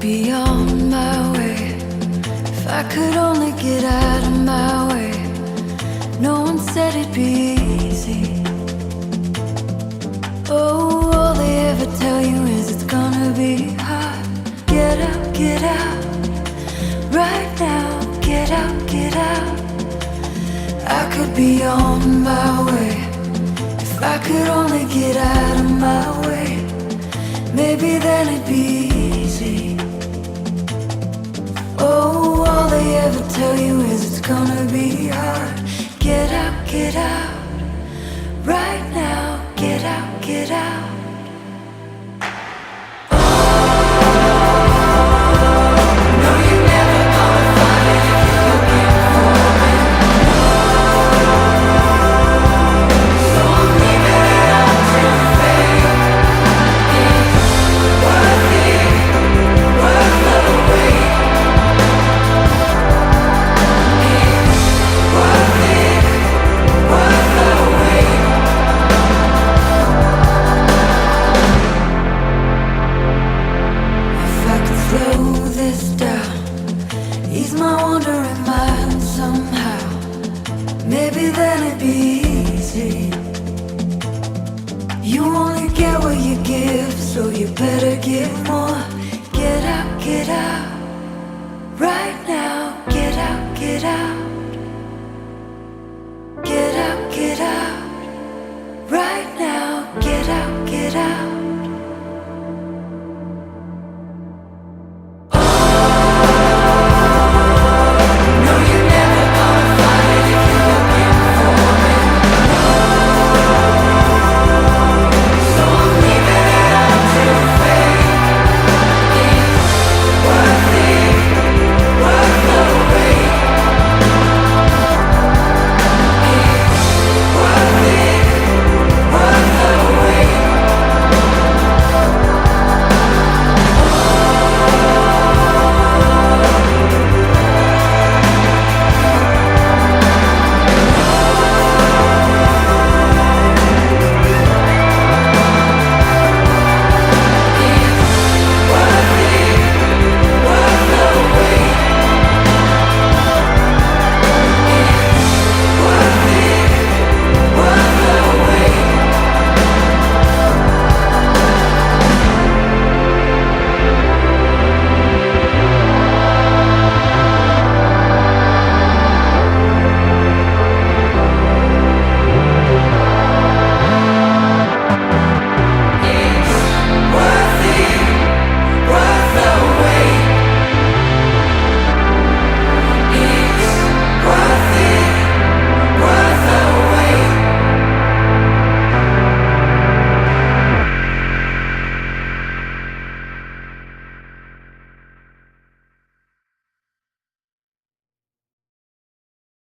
be on my way. If I could only get out of my way. No one said it'd be easy. Oh, all they ever tell you is it's gonna be hard. Get out, right now. Get out. I could be on my way. If I could only get out of my way. Maybe then it'd be easy. Oh, all they ever tell you is it's gonna be hard. Get out, right now. Get out. Ease my wandering mind somehow. Maybe then it'd be easy. You only get what you give, so you better give more. Get out.